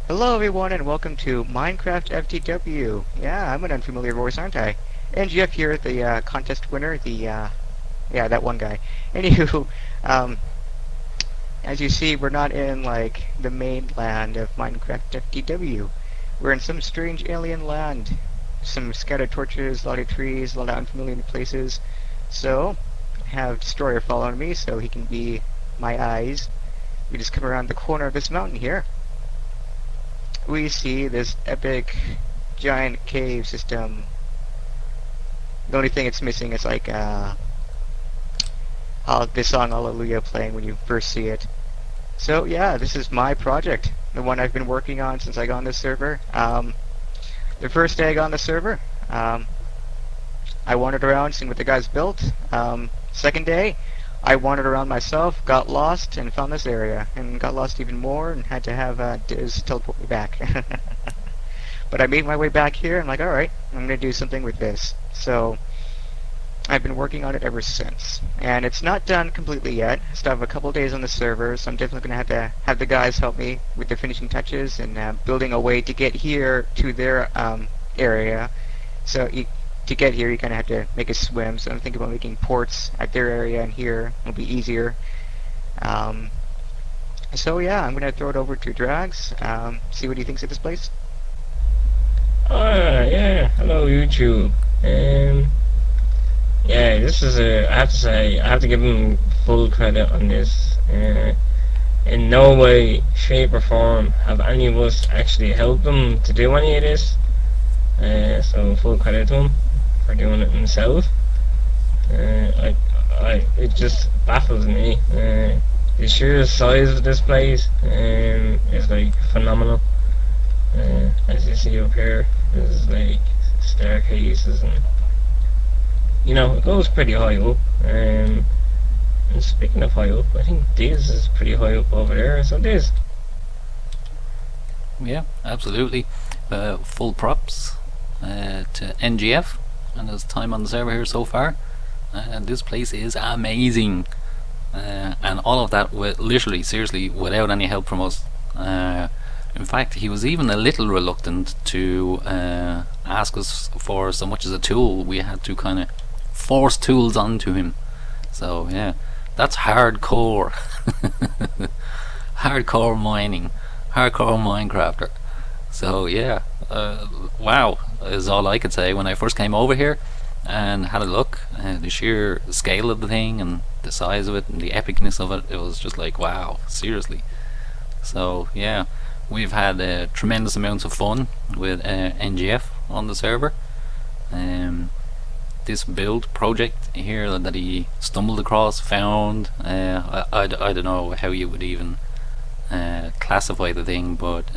Hello everyone and welcome to MineCraftFTW. Yeah, I'm an unfamiliar voice, aren't I? NGF here, the contest winner, yeah, that one guy. Anywho, um, as you see, we're not in, like, the mainland of MineCraftFTW. We're in some strange alien land. Some scattered torches, a lot of trees, a lot of unfamiliar places. So, have Destroyer follow me so he can be my eyes. We just come around the corner of this mountain here. We see this epic giant cave system. The only thing it's missing is like this song Hallelujah playing when you first see it. So yeah, this is my project, the one I've been working on since I got on this server. The first day I got on the server, I wandered around seeing what the guys built. Second day, I wandered around myself, got lost, and found this area, and got lost even more, and had to have Diz teleport me back. But I made my way back here, and I'm like, alright, I'm gonna do something with this. So, I've been working on it ever since. And it's not done completely yet. I still have a couple days on the server, so I'm definitely gonna have the guys help me with the finishing touches, and building a way to get here to their area. So, to get here, you kind of have to make a swim, so I'm thinking about making ports at their area and here. It'll be easier. So yeah, I'm going to throw it over to Drags, see what he thinks of this place. Yeah, hello YouTube. Yeah, this is I have to say, I have to give him full credit on this. In no way, shape or form have any of us actually helped him to do any of this. So full credit to him for doing it himself. It just baffles me. The sheer size of this place is like phenomenal. As you see up here, there's like staircases, and you know it goes pretty high up. And speaking of high up, I think Diz is pretty high up over there. So Diz. Yeah, absolutely. Full props to NGF and his time on the server here so far. This place is amazing, and all of that with literally, seriously, without any help from us. In fact, he was even a little reluctant to ask us for so much as a tool. We had to kind of force tools onto him. So yeah, that's hardcore. Hardcore mining, hardcore Minecrafter. So yeah, wow is all I could say. When I first came over here and had a look, the sheer scale of the thing and the size of it and the epicness of it, it was just like, wow, seriously. So yeah, we've had tremendous amounts of fun with NGF on the server. This build project here that he stumbled across, found, I don't know how you would even classify the thing, but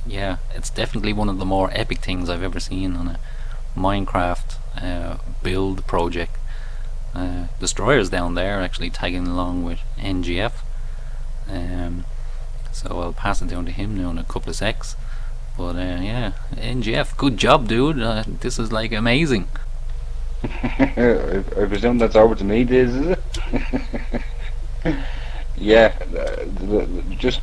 yeah, it's definitely one of the more epic things I've ever seen on a Minecraft build project. Destroyer's down there actually tagging along with NGF, so I'll pass it down to him now in a couple of secs. But yeah, NGF, good job, dude. This is like amazing. I presume that's over to me, Diz, is it? Yeah, just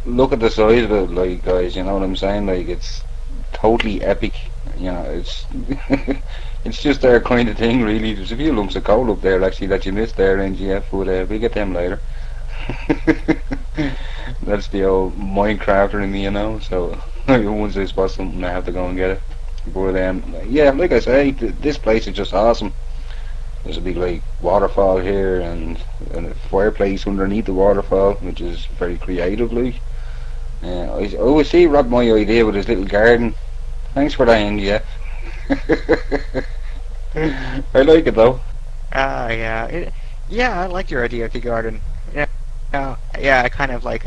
look at the size of it, like, guys, you know what I'm saying? Like, it's totally epic, you know, it's it's just their kind of thing, really. There's a few lumps of coal up there, actually, that you missed there, NGF, but we'll get them later. That's the old Minecrafter in me, you know, so once I spot something, I have to go and get it. But yeah, like I say, this place is just awesome. There's a big like waterfall here, and a fireplace underneath the waterfall, which is very creative. Like, I always see Rob my idea with his little garden. Thanks for that, yeah. I like it though. Yeah, yeah, I like your idea of the garden. Yeah, yeah, I kind of like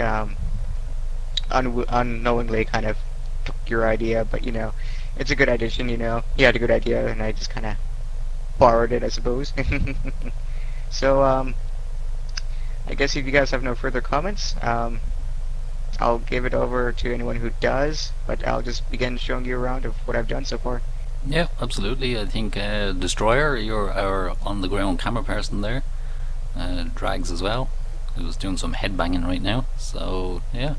unknowingly kind of took your idea, but you know, it's a good addition. You know, he had a good idea, and I just kind of borrowed it, I suppose. So I guess if you guys have no further comments, I'll give it over to anyone who does, but I'll just begin showing you around of what I've done so far. Yeah, absolutely. I think Destroyer, you're our on the ground camera person there. Drags as well, who's doing some headbanging right now. So yeah,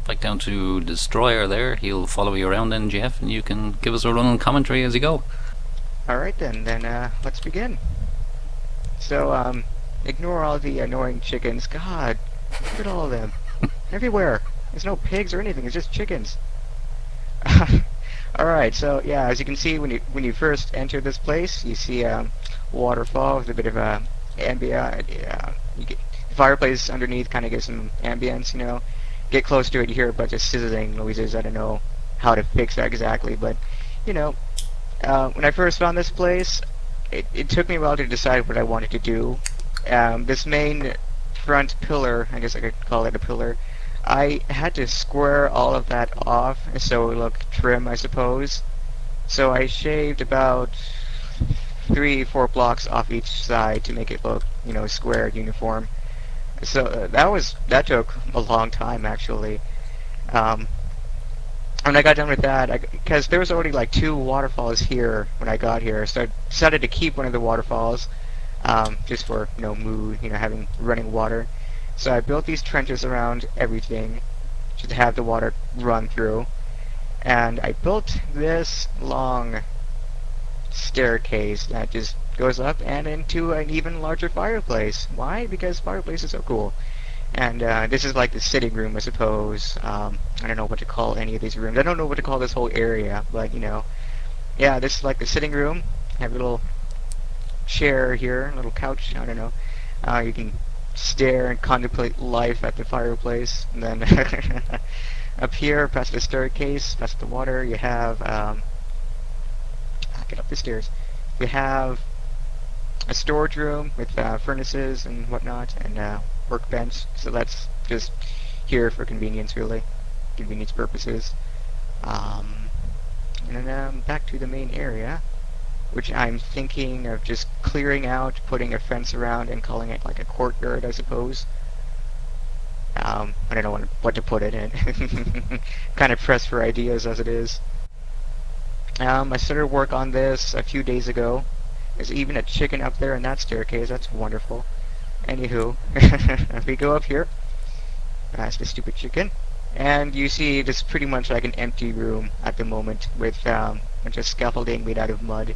back down to Destroyer there. He'll follow you around, NGF, and you can give us a running commentary as you go. Alright then, let's begin. So, ignore all the annoying chickens. God, look at all of them. Everywhere. There's no pigs or anything, it's just chickens. Alright, so yeah, as you can see, when you first enter this place, you see a waterfall with a bit of a ambient. You get the fireplace underneath, kind of gives some ambience. You know, get close to it, you hear a bunch of sizzling noises. I don't know how to fix that exactly, but you know, when I first found this place, it took me a while to decide what I wanted to do. This main front pillar, I guess I could call it a pillar, I had to square all of that off so it looked trim, I suppose. So I shaved about 3-4 blocks off each side to make it look, you know, square, uniform. So that took a long time, actually. When I got done with that, because there was already like 2 waterfalls here when I got here, so I decided to keep one of the waterfalls, just for, you know, mood, you know, having running water. So I built these trenches around everything to have the water run through. And I built this long staircase that just goes up and into an even larger fireplace. Why? Because fireplaces are cool. And this is like the sitting room, I suppose. I don't know what to call any of these rooms. I don't know what to call this whole area, but you know. Yeah, this is like the sitting room. I have a little chair here, a little couch, I don't know. You can stare and contemplate life at the fireplace. And then up here, past the staircase, past the water, you have get up the stairs. You have a storage room with furnaces and whatnot, and workbench. So that's just here for convenience, really, convenience purposes. And then back to the main area, which I'm thinking of just clearing out, putting a fence around, and calling it like a courtyard, I suppose. I don't know what to put it in. Kind of pressed for ideas as it is. I started work on this a few days ago. There's even a chicken up there in that staircase. That's wonderful. Anywho, if we go up here, that's the stupid chicken. And you see this pretty much like an empty room at the moment with a bunch of scaffolding made out of mud.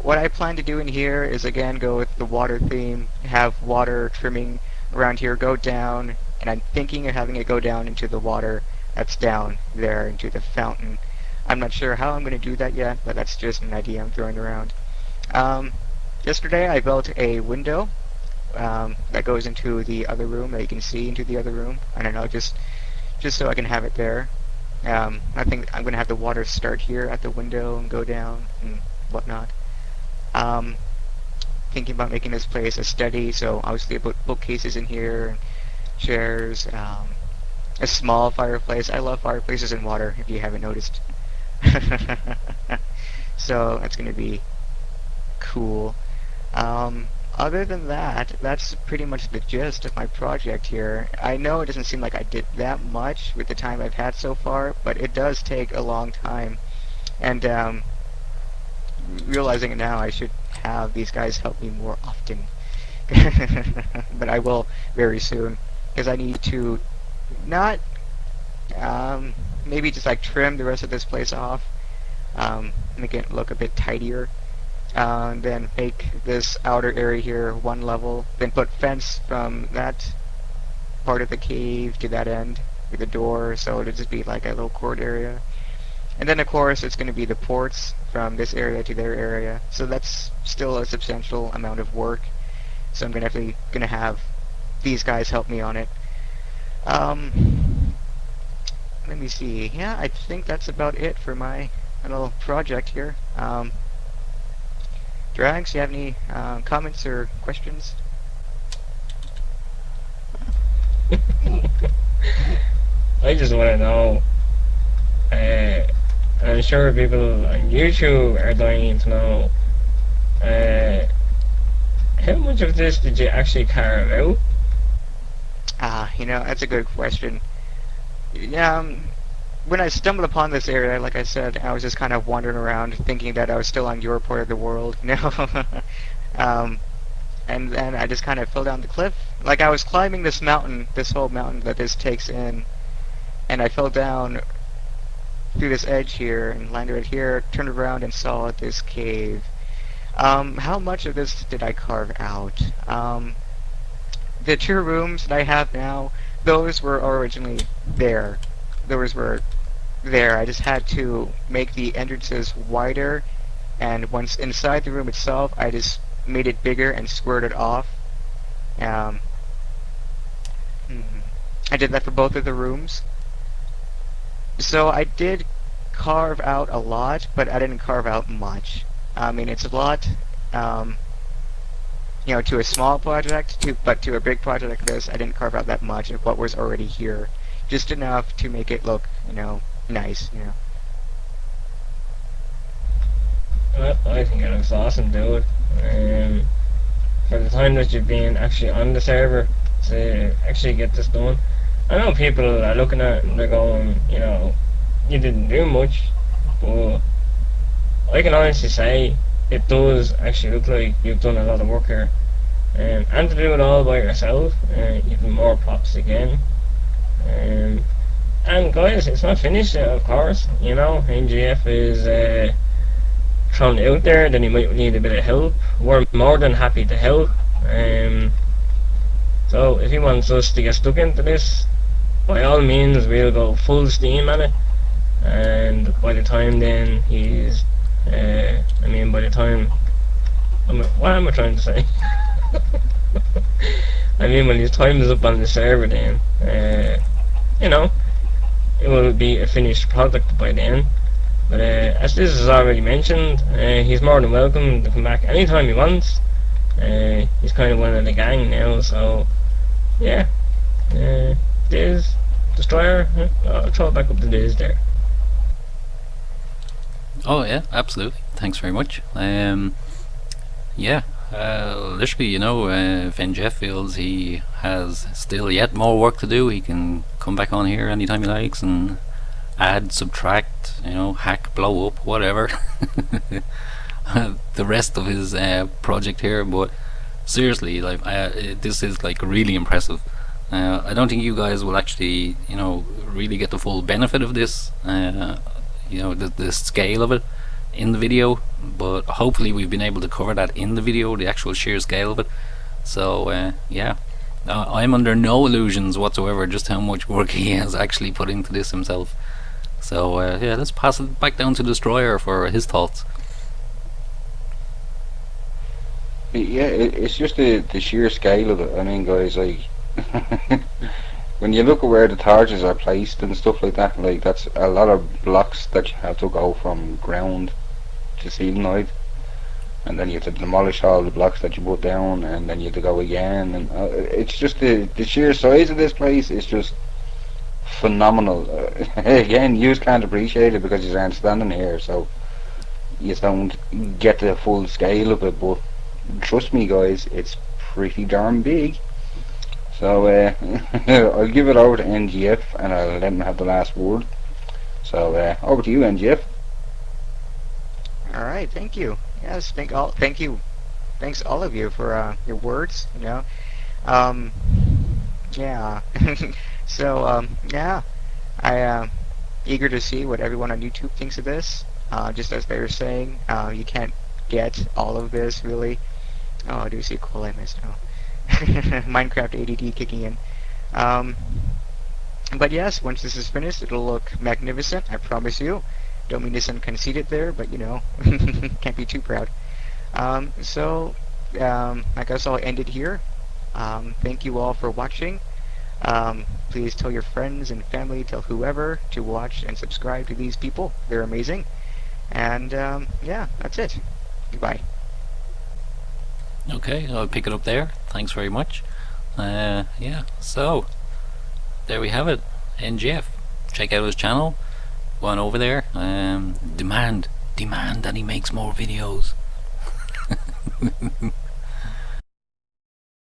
What I plan to do in here is again go with the water theme, have water trimming around here go down, and I'm thinking of having it go down into the water that's down there, into the fountain. I'm not sure how I'm going to do that yet, but that's just an idea I'm throwing around. Yesterday I built a window that goes into the other room, that you can see into the other room. I don't know, just so I can have it there. I think I'm going to have the water start here at the window and go down and whatnot. Thinking about making this place a study, so obviously I put bookcases in here, chairs, a small fireplace. I love fireplaces in water, if you haven't noticed. So that's going to be cool. Other than that, that's pretty much the gist of my project here. I know it doesn't seem like I did that much with the time I've had so far, but it does take a long time. And realizing it now, I should have these guys help me more often. But I will very soon, because I need to not maybe just like trim the rest of this place off, make it look a bit tidier. Then make this outer area here one level, then put fence from that part of the cave to that end with a door, so it'll just be like a little court area. And then of course it's going to be the ports from this area to their area, so that's still a substantial amount of work, so I'm going to have these guys help me on it. Let me see. Yeah, I think that's about it for my little project here. Drags, you have any comments or questions? I just want to know, I'm sure people on YouTube are dying to know, how much of this did you actually carve out? You know, that's a good question. Yeah, when I stumbled upon this area, like I said, I was just kind of wandering around thinking that I was still on your part of the world. No. and then I just kind of fell down the cliff. Like I was climbing this mountain, this whole mountain that this takes in, and I fell down through this edge here and landed right here, turned around and saw this cave. How much of this did I carve out? The 2 rooms that I have now, those were originally there. Those were there. I just had to make the entrances wider, and once inside the room itself, I just made it bigger and squared it off. I did that for both of the rooms. So I did carve out a lot, but I didn't carve out much. I mean, it's a lot, you know, to a small project, but to a big project like this, I didn't carve out that much of what was already here. Just enough to make it look, you know, nice, you know. Well, I think it looks awesome, dude. For the time that you've been actually on the server to actually get this done, I know people are looking at it and they're going, you know, you didn't do much, but I can honestly say it does actually look like you've done a lot of work here. And to do it all by yourself, even more props again. And guys, it's not finished yet, of course. You know, NGF is thrown out there, then you might need a bit of help. We're more than happy to help. So if he wants us to get stuck into this, by all means we'll go full steam at it. And by the time then he's by the time what am I trying to say? I mean, when his time is up on the server then, you know, it will be a finished product by then. But as this is already mentioned, he's more than welcome to come back anytime he wants. He's kind of one of the gang now, so yeah. Diz, Destroyer, I'll throw it back up to Diz there. Oh yeah, absolutely. Thanks very much. Yeah, literally, you know, if NGF feels he has still yet more work to do, he can come back on here anytime he likes and add, subtract, you know, hack, blow up, whatever. The rest of his project here. But seriously, like, this is like really impressive. I don't think you guys will actually, you know, really get the full benefit of this. You know, the scale of it in the video, but hopefully we've been able to cover that in the video, the actual sheer scale of it. So yeah, I'm under no illusions whatsoever just how much work he has actually put into this himself. So yeah, let's pass it back down to Destroyer for his thoughts. Yeah, it's just the sheer scale of it. I mean, guys, like when you look at where the torches are placed and stuff like that, like that's a lot of blocks that you have to go from ground to ceiling height, and then you have to demolish all the blocks that you put down, and then you have to go again, and it's just the sheer size of this place is just phenomenal. Again, you just can't appreciate it because you aren't standing here, so you don't get the full scale of it, but trust me guys, it's pretty darn big. So I'll give it over to NGF and I'll let him have the last word. So over to you, NGF. All right, thank you. Yes, thank you, thanks all of you for your words. You know, yeah. So yeah, I eager to see what everyone on YouTube thinks of this. Just as they were saying, you can't get all of this really. Oh, I do see a cool I missed now. Minecraft ADD kicking in. But yes, once this is finished, it'll look magnificent, I promise you. Don't mean to sound conceited there, but you know, can't be too proud. So, I guess I'll end it here. Thank you all for watching. Please tell your friends and family, tell whoever to watch and subscribe to these people. They're amazing. And yeah, that's it. Goodbye. Okay, I'll pick it up there. Thanks very much. Yeah, so there we have it. NGF. Check out his channel. Go on over there. Demand that he makes more videos.